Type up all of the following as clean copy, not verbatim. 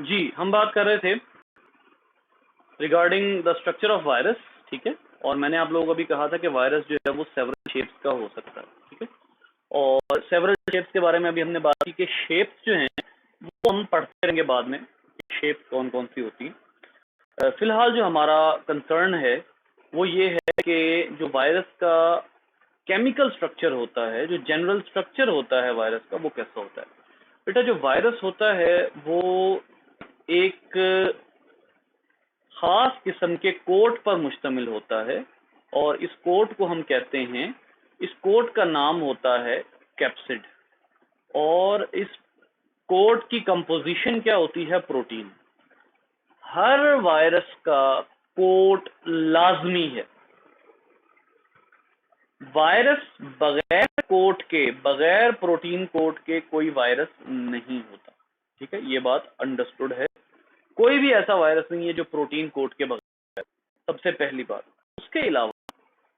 जी, हम बात कर रहे थे regarding the structure of virus, ठीक है। और मैंने आप लोगों को भी कहा था कि वायरस जो है वो सेवरल शेप्स का हो सकता है, ठीक है। और सेवरल शेप्स के बारे में अभी हमने बात की कि शेप्स जो हैं वो हम पढ़ते रहेंगे बाद में, शेप्स कौन कौन सी होती हैं। फिलहाल जो हमारा कंसर्न है वो ये है कि जो वायरस का केमिकल स्ट्रक्चर होता है, जो जनरल स्ट्रक्चर होता है वायरस का, वो कैसा होता है। बेटा, जो वायरस होता है वो एक खास किस्म के कोट पर मुश्तमिल होता है और इस कोट को हम कहते हैं, इस कोट का नाम होता है कैप्सिड। और इस कोट की कंपोजिशन क्या होती है? प्रोटीन। हर वायरस का कोट लाजमी है। वायरस बगैर कोट के, बगैर प्रोटीन कोट के कोई वायरस नहीं होता, ठीक है। ये बात अंडरस्टूड है। कोई भी ऐसा वायरस नहीं है जो प्रोटीन कोट के बगैर, सबसे पहली बात। उसके अलावा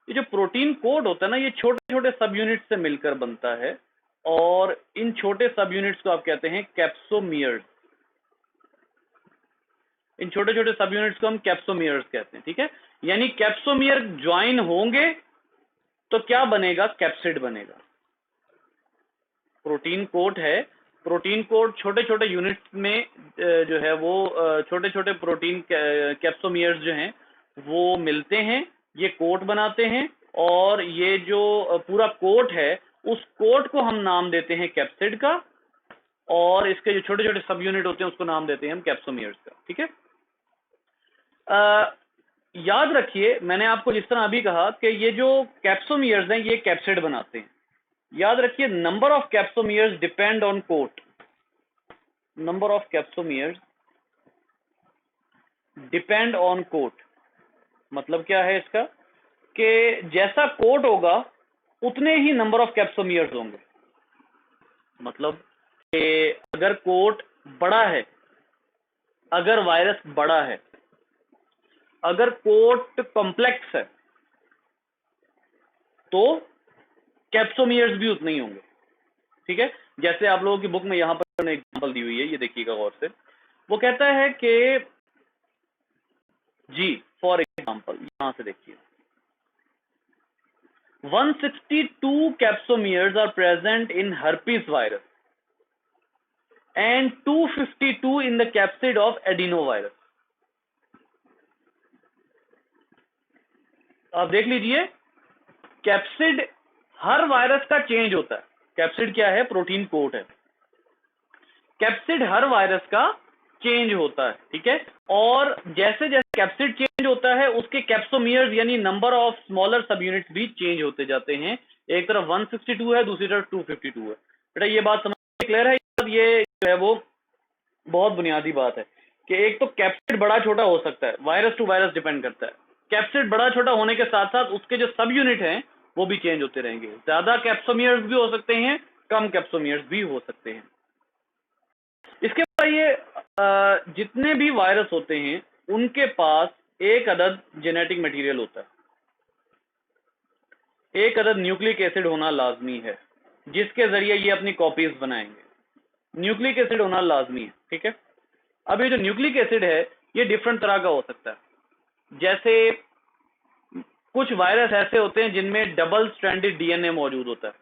ये जो प्रोटीन कोड होता है ना, ये छोटे छोटे सब यूनिट से मिलकर बनता है और इन छोटे सब यूनिट्स को आप कहते हैं कैप्सोमियर्स। इन छोटे छोटे सब यूनिट्स को हम कैप्सोमियर्स कहते हैं, ठीक है। यानी कैप्सोमियर ज्वाइन होंगे तो क्या बनेगा? कैप्सिड बनेगा। प्रोटीन कोड है, प्रोटीन कोड छोटे छोटे यूनिट्स में जो है वो छोटे छोटे प्रोटीन कैप्सोमियर्स जो हैं वो मिलते हैं, ये कोट बनाते हैं और ये जो पूरा कोट है उस कोट को हम नाम देते हैं कैप्सिड का और इसके जो छोटे छोटे सब यूनिट होते हैं उसको नाम देते हैं हम कैप्सोमियर्स का, ठीक है। याद रखिए, मैंने आपको जिस तरह अभी कहा कि ये जो कैप्सोमियर्स हैं ये कैप्सिड बनाते हैं। याद रखिए, number of capsomeres depend on quote. Number of capsomeres depend on quote. मतलब क्या है इसका? कि जैसा कोट होगा उतने ही नंबर ऑफ कैप्सोमियर्स होंगे। मतलब कि अगर कोट बड़ा है, अगर वायरस बड़ा है, अगर कोट कॉम्प्लेक्स है, तो कैप्सोमियर्स भी उतने ही होंगे, ठीक है। जैसे आप लोगों की बुक में यहां पर एग्जांपल दी हुई है, ये देखिएगा गौर से। वो कहता है कि जी, फॉर एग्जांपल यहां से देखिए, 162 capsomeres are present in herpes virus and 252 in the capsid of adeno virus. आप देख लीजिए, कैप्सिड हर वायरस का चेंज होता है। कैप्सिड क्या है? प्रोटीन कोट है। कैप्सिड हर वायरस का चेंज होता है, ठीक है। और जैसे जैसे कैप्सिड चेंज होता है उसके कैप्सोमियर्स यानी नंबर ऑफ स्मॉलर सब यूनिट्स भी चेंज होते जाते हैं। एक तरफ 162 है, दूसरी तरफ 252 है। बेटा, ये बात समझ क्लियर है? ये जो है वो बहुत बुनियादी बात है कि एक तो कैप्सिड बड़ा छोटा हो सकता है, वायरस टू वायरस डिपेंड करता है। कैप्सिड बड़ा छोटा होने के साथ साथ उसके जो सब यूनिट हैं वो भी चेंज होते रहेंगे। ज्यादा कैप्सोमियर्स भी हो सकते हैं, कम कैप्सोमियर्स भी हो सकते हैं। इसके बाद ये जितने भी वायरस होते हैं उनके पास एक अदद जेनेटिक मटेरियल होता है, एक अदद न्यूक्लिक एसिड होना लाजमी है जिसके जरिए ये अपनी कॉपीज बनाएंगे। न्यूक्लिक एसिड होना लाजमी है, ठीक है। अब ये जो न्यूक्लिक एसिड है ये डिफरेंट तरह का हो सकता है। जैसे कुछ वायरस ऐसे होते हैं जिनमें डबल स्ट्रैंडेड डीएनए मौजूद होता है।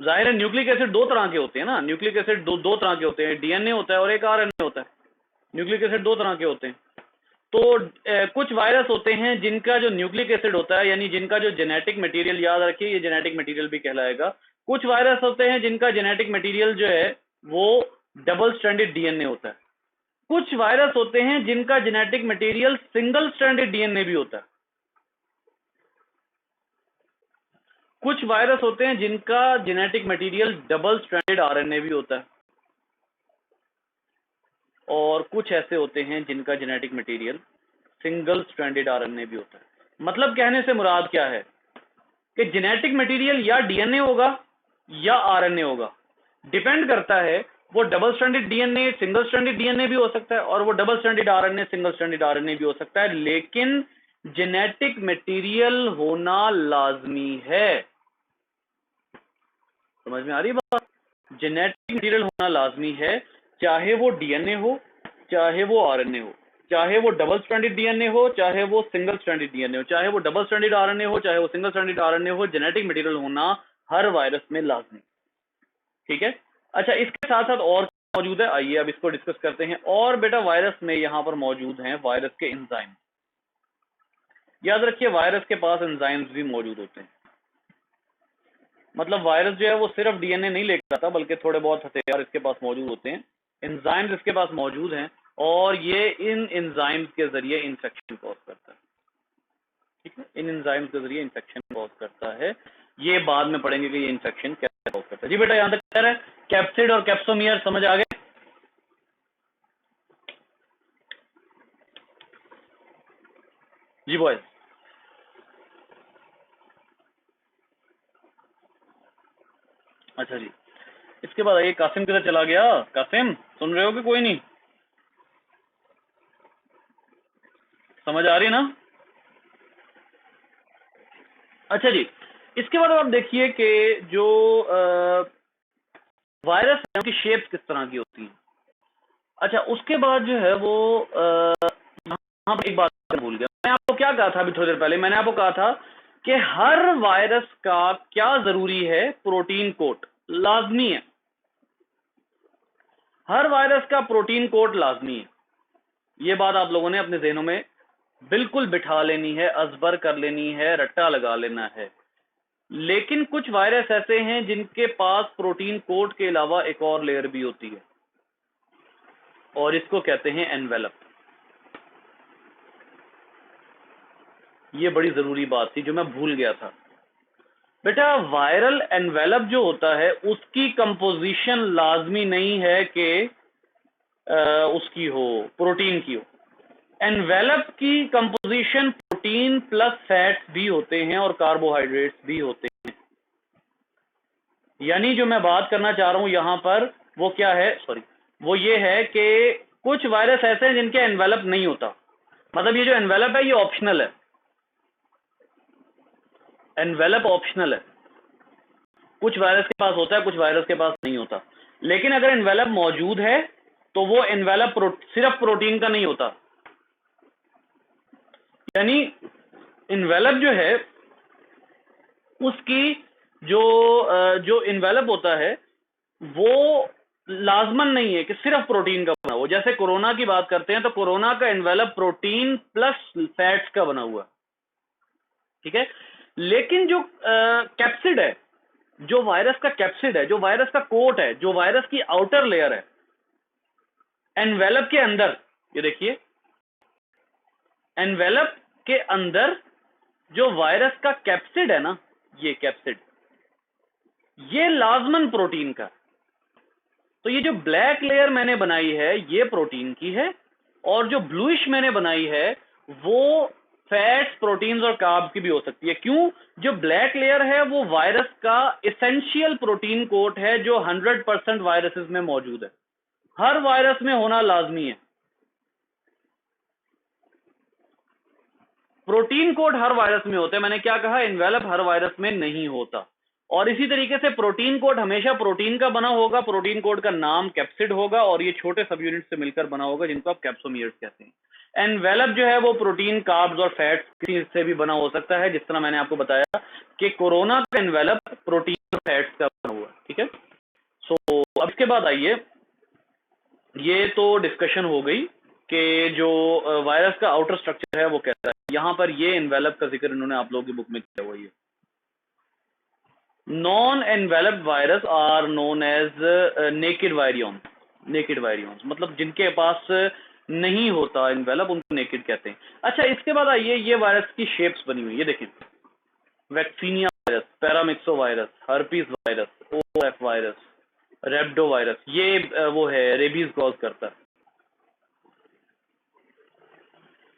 जाहिर है न्यूक्लिक एसिड दो तरह के होते हैं ना, न्यूक्लिक एसिड दो तरह के होते हैं, डीएनए होता है और एक आरएनए होता है। न्यूक्लिक एसिड दो तरह के होते हैं। तो कुछ वायरस होते हैं जिनका जो न्यूक्लिक एसिड होता है यानी जिनका जो जेनेटिक मटेरियल, याद रखिए ये जेनेटिक मटेरियल भी कहलाएगा। कुछ वायरस होते हैं जिनका जेनेटिक मटेरियल जो है वो डबल स्ट्रैंडेड डीएनए होता है। कुछ वायरस होते हैं जिनका genetic material single stranded DNA भी होता है। कुछ वायरस होते हैं जिनका genetic material double stranded RNA भी होता है और कुछ ऐसे होते हैं जिनका genetic material single stranded RNA भी होता है। मतलब कहने से मुराद क्या है कि जेनेटिक मटेरियल या डीएनए होगा या आरएनए होगा। डिपेंड करता है, वो double stranded DNA single stranded DNA भी हो सकता है और वो double stranded RNA single stranded RNA भी हो सकता है, लेकिन जेनेटिक मटेरियल होना लाजमी है। समझ में आ रही बात? जेनेटिक मटेरियल होना लाजमी है, चाहे वो डीएनए हो, चाहे वो आरएनए हो, चाहे वो डबल स्ट्रैंडेड डीएनए हो, चाहे वो सिंगल स्ट्रैंडेड डीएनए हो, चाहे वो डबल स्ट्रैंडेड आरएनए हो, चाहे वो सिंगल स्ट्रैंडेड आरएनए हो, जेनेटिक मटेरियल होना हर वायरस में लाजमी। ठीक है। अच्छा, इसके साथ साथ और मौजूद है, आइए अब इसको डिस्कस करते हैं। और बेटा वायरस में यहां पर मौजूद हैं वायरस के एंजाइम। याद रखिए वायरस के पास एंजाइम्स भी मौजूद होते हैं। मतलब वायरस जो है वो सिर्फ डीएनए नहीं लेकर आता, बल्कि थोड़े बहुत हथियार इसके पास मौजूद होते हैं, एंजाइम्स इसके पास मौजूद हैं, और ये इन एंजाइम्स के जरिए इन्फेक्शन कॉज करता है। ठीक है, इन एंजाइम्स के जरिए इन्फेक्शन कॉज करता है। ये बाद में पढ़ेंगे कि ये इन्फेक्शन कैसे कॉज करता है। जी बेटा, यहां तक क्लियर है? कैप्सिड और कैप्सोमियर समझ आ गए? जी बॉयज। अच्छा जी, इसके बाद आइए, कासिम किधर चला गया? कासिम सुन रहे हो कि कोई नहीं? समझ आ रही है ना? अच्छा जी, इसके बाद आप देखिए कि जो वायरस है उनकी शेप्स किस तरह की होती हैं। अच्छा, उसके बाद जो है वो यहाँ पर एक बात भूल गया, मैं आपको क्या कहा था अभी थोड़ी देर पहले? मैंने आपको कहा था कि हर वायरस का क्या जरूरी है? प्रोटीन कोट लाजमी है। हर वायरस का प्रोटीन कोट लाजमी है। ये बात आप लोगों ने अपने ज़हनों में बिल्कुल बिठा लेनी है, अजबर कर लेनी है, रट्टा लगा लेना है। लेकिन कुछ वायरस ऐसे हैं जिनके पास प्रोटीन कोट के अलावा एक और लेयर भी होती है, और इसको कहते हैं एनवेलप। ये बड़ी जरूरी बात थी जो मैं भूल गया था बेटा। वायरल एनवेलप जो होता है उसकी कंपोजिशन लाजमी नहीं है कि उसकी हो, प्रोटीन की हो। एनवेलप की कंपोजिशन प्रोटीन प्लस फैट्स भी होते हैं और कार्बोहाइड्रेट्स भी होते हैं। यानी जो मैं बात करना चाह रहा हूं यहां पर वो क्या है, सॉरी, वो ये है कि कुछ वायरस ऐसे हैं जिनके एनवेलप नहीं होता। मतलब ये जो एनवेलप है ये ऑप्शनल है, एनवेलप ऑप्शनल है। कुछ वायरस के पास होता है, कुछ वायरस के पास नहीं होता। लेकिन अगर एनवेलप मौजूद है तो वो एनवेलप सिर्फ प्रोटीन का नहीं होता। यानी एनवेलप जो है उसकी जो एनवेलप होता है वो लाजमन नहीं है कि सिर्फ प्रोटीन का बना हुआ। जैसे कोरोना की बात करते हैं तो कोरोना का एनवेलप प्रोटीन प्लस फैट्स का बना हुआ। ठीक है। लेकिन जो कैप्सिड है, जो वायरस का कैप्सिड है, जो वायरस का कोट है, जो वायरस की आउटर लेयर है एनवेलप के अंदर, ये देखिए एनवेलप के अंदर जो वायरस का कैप्सिड है ना, ये कैप्सिड, ये लाजमन प्रोटीन का। तो ये जो ब्लैक लेयर मैंने बनाई है ये प्रोटीन की है, और जो ब्लूइश मैंने बनाई है वो फैट्स, प्रोटीन्स और कार्ब्स की भी हो सकती है। क्यों? जो ब्लैक लेयर है वो वायरस का एसेंशियल प्रोटीन कोट है जो 100% वायरसेस में मौजूद है, हर वायरस में होना लाजमी है। प्रोटीन कोट हर वायरस में होता है। मैंने क्या कहा? एनवेलप हर वायरस में नहीं होता। और इसी तरीके से प्रोटीन कोट हमेशा प्रोटीन का बना होगा, प्रोटीन कोट का नाम कैप्सिड होगा, और ये छोटे सब यूनिट से मिलकर बना होगा जिनको आप कैप्सोमियर्स कहते हैं। एनवेलप जो है वो प्रोटीन, कार्ब्स और फैट्स किसी से भी बना हो सकता है, जिस तरह मैंने आपको बताया कि कोरोना का एनवेलप प्रोटीन और फैट्स का बना हुआ है। ठीक है। सो अब इसके बाद आइए, ये तो डिस्कशन हो गई कि जो वायरस का आउटर स्ट्रक्चर है वो कैसा है। यहां पर ये एनवेलप का जिक्र इन्होंने आप लोगों की बुक में किया हुआ है। Non enveloped virus are known as naked virions. Naked virions मतलब जिनके पास नहीं होता एनवेलप, उनको नेकेड कहते हैं। अच्छा, इसके बाद आइए, ये वायरस की शेप्स बनी हुई है, देखें। Vaccinia virus, paramyxo virus, herpes virus, ओएफ वायरस, रेब्डो वायरस, ये वो है रेबीज कॉज करता है।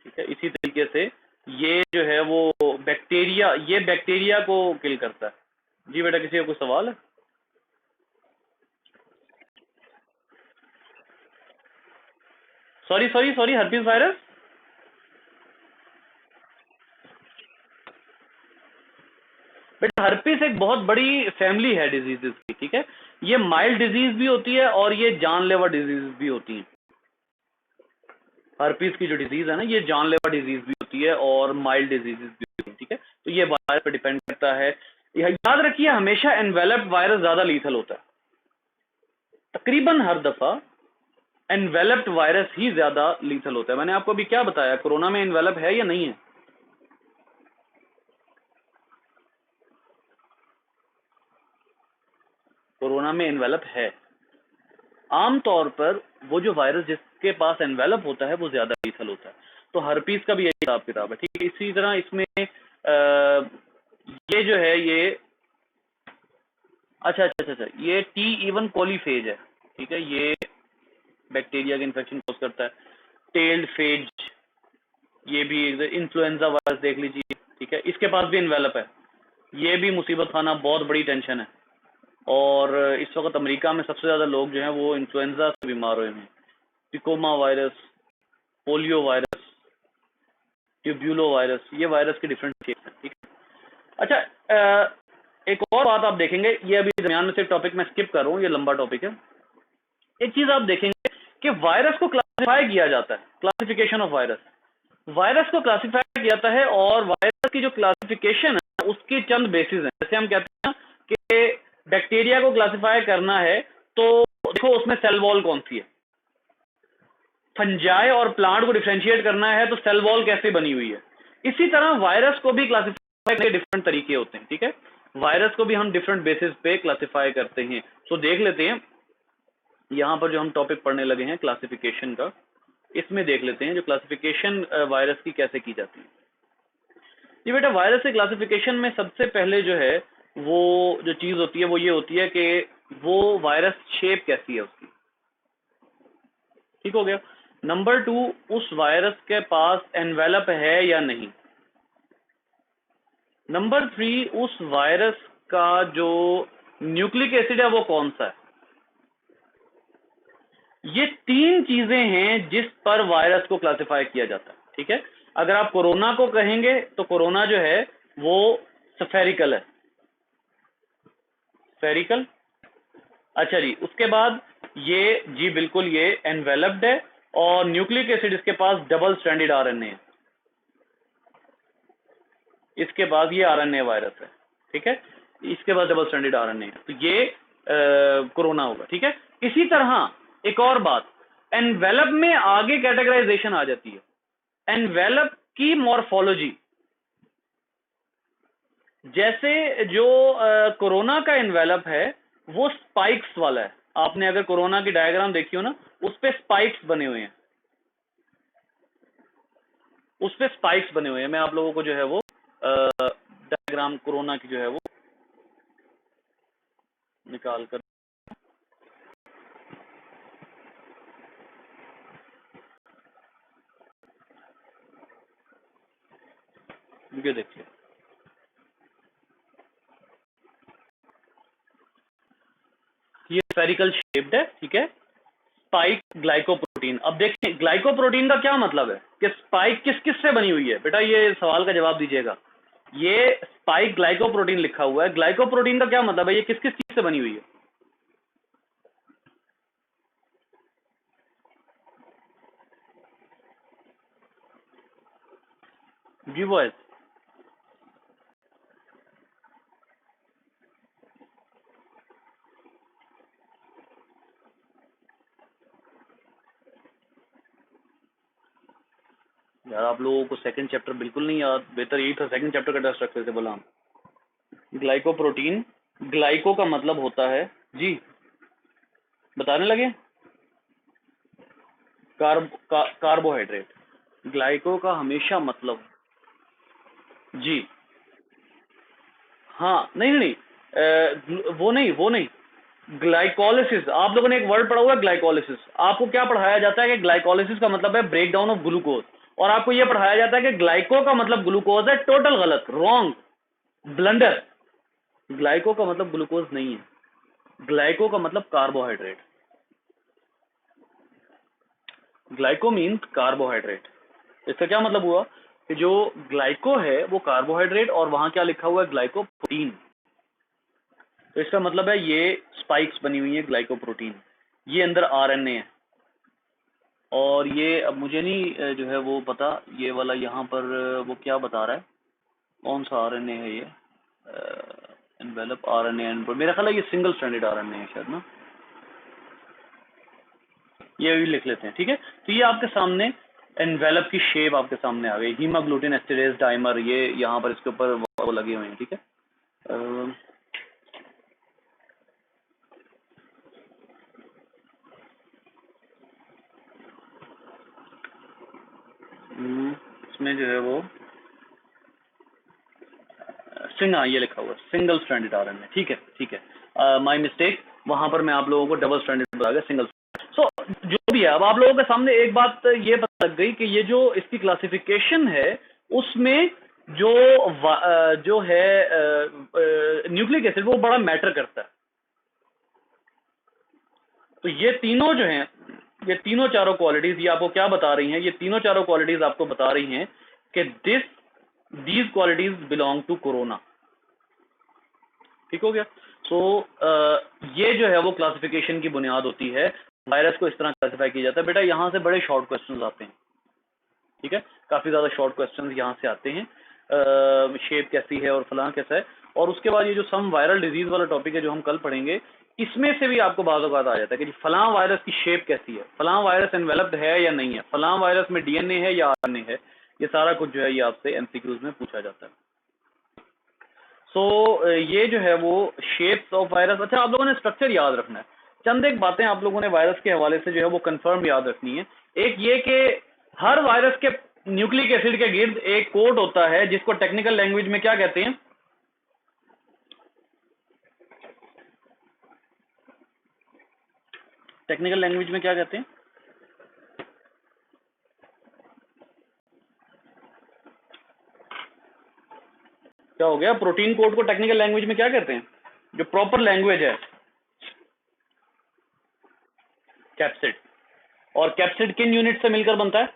ठीक है। इसी तरीके से ये जो है वो बैक्टीरिया, ये बैक्टीरिया को किल करता है। जी बेटा, किसी का कोई सवाल है? Sorry sorry sorry, herpes virus. बेटा हर्पिस एक बहुत बड़ी फैमिली है डिजीजेस की, ठीक है। ये माइल्ड डिजीज भी होती है और ये जानलेवा डिजीज भी होती है। हर्पिस की जो डिजीज है ना, ये जानलेवा डिजीज भी होती है और माइल्ड डिजीज भी होती है, ठीक है। तो ये वायरस पर डिपेंड करता है। याद रखिए, हमेशा एनवेलप्ड वायरस ज्यादा लीथल होता है। तकरीबन हर दफा एनवेलप्ड वायरस ही ज्यादा लीथल होता है। मैंने आपको अभी क्या बताया, कोरोना में एनवेलप है या नहीं है? कोरोना में एनवेलप है। आमतौर पर वो जो वायरस जिसके पास एनवेलप होता है वो ज्यादा लीथल होता है। तो हर्पीस का भी यही हिसाब किताब है, ठीक है। इसी तरह इसमें ये जो है ये अच्छा अच्छा अच्छा अच्छा, ये टी इवन कोलीफेज है, ठीक है। ये बैक्टीरिया के इन्फेक्शन कॉज करता है। टेल्ड फेज, ये भी इन्फ्लुएंजा वायरस देख लीजिए, ठीक है। इसके पास भी एनवेलप है। ये भी मुसीबत खाना, बहुत बड़ी टेंशन है। और इस वक्त अमेरिका में सबसे ज्यादा लोग जो हैं वो इन्फ्लुएंजा से बीमार हुए हैं। Tecoma virus, polio virus, tubulo virus, ये वायरस के डिफरेंट शेप्स हैं, ठीक है। अच्छा, एक और बात आप देखेंगे, ये अभी दरमियान में से टॉपिक मैं स्किप कर रहा हूँ, ये लंबा टॉपिक है। एक चीज आप देखेंगे कि वायरस को क्लासिफाई किया जाता है, क्लासिफिकेशन ऑफ वायरस। वायरस को क्लासिफाई किया जाता है और वायरस की जो क्लासिफिकेशन है उसकी चंद बेसिस हैं। जैसे हम कहते हैं कि बैक्टीरिया को क्लासिफाई करना है तो देखो उसमें सेल वॉल कौन सी है। फंजाई और प्लांट को डिफरेंशिएट करना है तो सेल वॉल कैसे बनी हुई है। इसी तरह वायरस को भी क्लासिफाई करने के डिफरेंट तरीके होते हैं, ठीक है। वायरस को भी हम डिफरेंट बेसिस पे क्लासिफाई करते हैं। तो देख लेते हैं, यहां पर जो हम टॉपिक पढ़ने लगे हैं क्लासिफिकेशन का, इसमें देख लेते हैं जो क्लासिफिकेशन वायरस की कैसे की जाती है। ये बेटा वायरस के क्लासिफिकेशन में सबसे पहले जो है वो जो चीज होती है वो ये होती है कि वो वायरस शेप कैसी है उसकी, ठीक हो गया। नंबर 2, उस वायरस के पास एनवेलप है या नहीं। नंबर 3, उस वायरस का जो न्यूक्लिक एसिड है वो कौन सा है। ये 3 चीजें हैं जिस पर वायरस को क्लासिफाई किया जाता है, ठीक है। अगर आप कोरोना को कहेंगे तो कोरोना जो है वो स्फेरिकल है, स्फेरिकल। अच्छा जी, उसके बाद ये जी बिल्कुल ये एनवेलप्ड है और न्यूक्लिक एसिड इसके पास डबल स्ट्रैंडेड आरएनए है। इसके बाद ये आरएनए वायरस है, ठीक है। इसके बाद डबल स्ट्रैंडेड आरएनए है, तो ये कोरोना होगा, ठीक है। इसी तरह एक और बात, एनवेलप में आगे कैटेगराइजेशन आ जाती है। एनवेलप की मॉर्फोलॉजी, जैसे जो कोरोना का एनवेलप है वो स्पाइक्स वाला है। आपने अगर कोरोना की डायग्राम देखी हो ना, उस पे स्पाइक्स बने हुए हैं, उस पे स्पाइक्स बने हुए हैं। मैं आप लोगों को जो है वो डायग्राम कोरोना की जो है वो निकाल कर, ये देखिए, ये स्फेरिकल शेप्ड है, ठीक है। Spike glycoprotein. अब देखिए ग्लाइकोप्रोटीन का क्या मतलब है कि स्पाइक किस किस से बनी हुई है। बेटा ये सवाल का जवाब दीजिएगा। ये स्पाइक ग्लाइकोप्रोटीन लिखा हुआ है, ग्लाइकोप्रोटीन का क्या मतलब है, ये किस किस चीज से बनी हुई है। जी बॉयज, यार आप लोगों को सेकंड चैप्टर बिल्कुल नहीं याद। बेहतर यही था सेकंड चैप्टर का टेस्ट रखते थे बोला हम। ग्लाइकोप्रोटीन, ग्लाइको का मतलब होता है जी, बताने लगे, कार्बोहाइड्रेट। ग्लाइको का हमेशा मतलब, जी हाँ, नहीं नहीं नहीं, वो नहीं, ग्लाइकोलिसिस। आप लोगों ने एक वर्ड पढ़ा हुआ है ग्लाइकोलिसिस। आपको क्या पढ़ाया जाता है कि ग्लाइकोलिसिस का मतलब है ब्रेक डाउन ऑफ ग्लूकोज, और आपको यह पढ़ाया जाता है कि ग्लाइको का मतलब ग्लूकोज है। टोटल गलत, रॉन्ग, ब्लंडर। ग्लाइको का मतलब ग्लूकोज नहीं है, ग्लाइको का मतलब कार्बोहाइड्रेट। Glyco means carbohydrate. इसका क्या मतलब हुआ कि जो ग्लाइको है वो कार्बोहाइड्रेट, और वहां क्या लिखा हुआ है, ग्लाइकोप्रोटीन। तो इसका मतलब है ये स्पाइक्स बनी हुई है ग्लाइकोप्रोटीन, ये अंदर आरएनए है। और ये अब मुझे नहीं जो है वो पता, ये वाला यहाँ पर वो क्या बता रहा है, कौन सा आरएनए है ये, एनवेलप आरएनए, मेरा ख्याल है ये सिंगल स्ट्रैंडेड आरएनए है शायद ना, ये भी लिख लेते हैं, ठीक है। तो ये आपके सामने एनवेलप की शेप आपके सामने आ गई, हीमाग्लूटिन एस्टेरेज डाइमर, ये यहाँ पर इसके ऊपर वो लगे हुए हैं, ठीक है। इसमें जो है वो हाँ ये लिखा हुआ है सिंगल स्ट्रैंडेड आरएनए, ठीक है ठीक है, माय मिस्टेक, वहां पर मैं आप लोगों को डबल स्ट्रैंडेड बता गया, सिंगल। सो जो भी है, अब आप लोगों के सामने एक बात ये पता लग गई कि ये जो इसकी क्लासिफिकेशन है उसमें जो है न्यूक्लिक एसिड वो बड़ा मैटर करता है। तो ये तीनों जो हैं, ये तीनों चारों क्वालिटीज ये आपको क्या बता रही हैं, ये तीनों चारों क्वालिटीज आपको बता रही हैं कि these qualities belong to corona, ठीक हो गया। सो ये जो है वो क्लासिफिकेशन की बुनियाद होती है, वायरस को इस तरह क्लासिफाई किया जाता है। बेटा यहाँ से बड़े शॉर्ट क्वेश्चंस आते हैं, ठीक है, काफी ज्यादा शॉर्ट क्वेश्चंस यहाँ से आते हैं, शेप कैसी है और फलां कैसा है। और उसके बाद ये जो सम वायरल डिजीज वाला टॉपिक है जो हम कल पढ़ेंगे, इसमें से भी आपको बाज़ औक़ात आ जाता है कि फलां वायरस की शेप कैसी है, फलां वायरस एनवेलप्ड है या नहीं है, फलां वायरस में डीएनए है या आरएनए है, ये सारा कुछ जो है ये आपसे एमसीक्यूज में पूछा जाता है। सो ये जो है वो शेप्स ऑफ वायरस। अच्छा, आप लोगों ने स्ट्रक्चर याद रखना है, चंद एक बातें आप लोगों ने वायरस के हवाले से जो है वो कंफर्म याद रखनी है। एक ये कि हर वायरस के न्यूक्लिक एसिड के गिर्द एक कोट होता है जिसको टेक्निकल लैंग्वेज में क्या कहते हैं, टेक्निकल लैंग्वेज में क्या कहते हैं, क्या हो गया, प्रोटीन कोड को टेक्निकल लैंग्वेज में क्या कहते हैं, जो प्रॉपर लैंग्वेज है, कैप्सिड। और कैप्सिड किन यूनिट से मिलकर बनता है,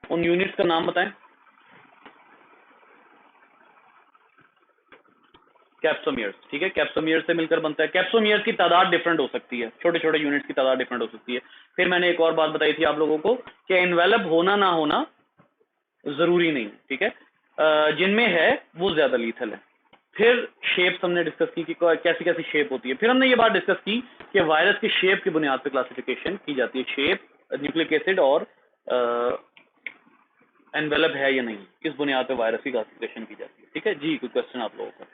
उन यूनिट्स का नाम बताएं। कैप्सोमियर्स, ठीक है, कैप्सोमियर्स से मिलकर बनता है। कैप्सोमियर्स की तादाद डिफरेंट हो सकती है, छोटे छोटे यूनिट्स की तादाद डिफरेंट हो सकती है। फिर मैंने एक और बात बताई थी आप लोगों को कि एनवेलप होना ना होना जरूरी नहीं, ठीक है, जिनमें है वो ज्यादा लीथल है। फिर शेप्स हमने डिस्कस की कि कैसी कैसी शेप होती है। फिर हमने ये बात डिस्कस की कि वायरस की शेप की बुनियाद पर क्लासिफिकेशन की जाती है, शेप, न्यूक्लिक एसिड और एनवेलप है या नहीं, इस बुनियाद पर वायरस की क्लासिफिकेशन की जाती है, ठीक है जी। कोई क्वेश्चन आप लोगों का?